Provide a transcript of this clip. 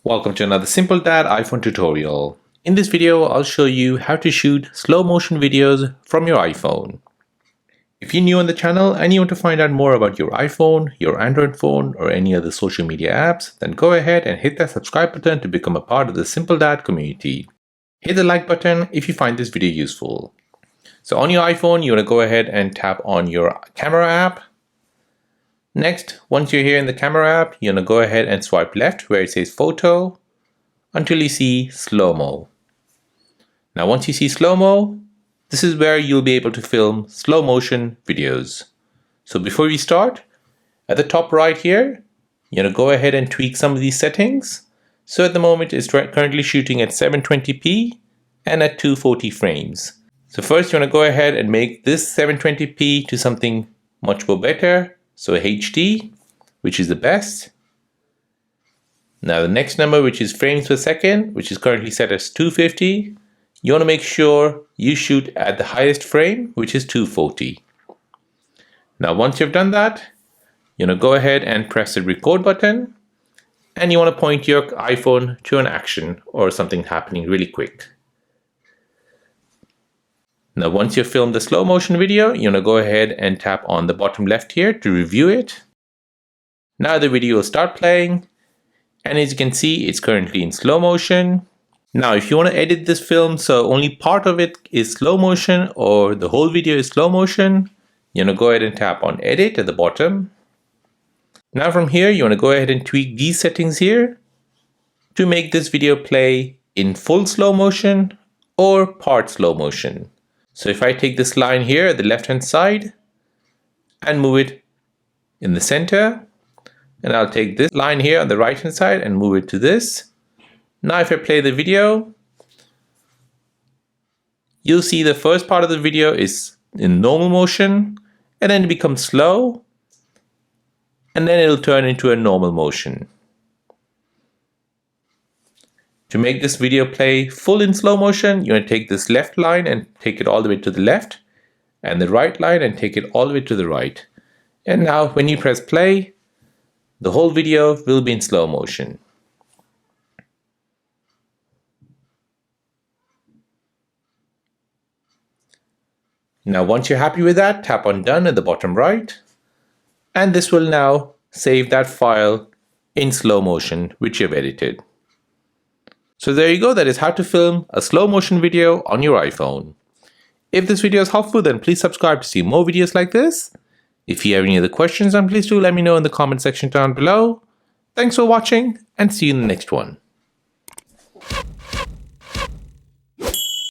Welcome to another Simple Dad iPhone tutorial. In this video, I'll show you how to shoot slow motion videos from your iPhone. If you're new on the channel and you want to find out more about your iPhone, your Android phone, or any other social media apps, then go ahead and hit that subscribe button to become a part of the Simple Dad community. Hit the like button if you find this video useful. So on your iPhone, you want to go ahead and tap on your camera app. Next, once you're here in the camera app, you're going to go ahead and swipe left where it says photo until you see slow-mo. Now once you see slow-mo, this is where you'll be able to film slow motion videos. So before we start, at the top right here, you're going to go ahead and tweak some of these settings. So at the moment it's currently shooting at 720p and at 240 frames. So first you want to go ahead and make this 720p to something much more better. So HD, which is the best. Now the next number, which is frames per second, which is currently set as 250, you want to make sure you shoot at the highest frame, which is 240. Now once you've done that, you're going to go ahead and press the record button, and you want to point your iPhone to an action or something happening really quick. Now once you've filmed the slow motion video, you're going to go ahead and tap on the bottom left here to review it. Now the video will start playing, and as you can see, it's currently in slow motion. Now if you want to edit this film so only part of it is slow motion or the whole video is slow motion, you're going to go ahead and tap on edit at the bottom. Now from here, you want to go ahead and tweak these settings here to make this video play in full slow motion or part slow motion. So if I take this line here at the left hand side and move it in the center, and I'll take this line here on the right hand side and move it to this. Now if I play the video, you'll see the first part of the video is in normal motion, and then it becomes slow, and then it'll turn into a normal motion. To make this video play full in slow motion, you're going to take this left line and take it all the way to the left, and the right line and take it all the way to the right. And now when you press play, the whole video will be in slow motion. Now once you're happy with that, tap on done at the bottom right, and this will now save that file in slow motion which you've edited. So there you go, that is how to film a slow motion video on your iPhone. If this video is helpful, then please subscribe to see more videos like this. If you have any other questions, then please do let me know in the comment section down below. Thanks for watching, and see you in the next one.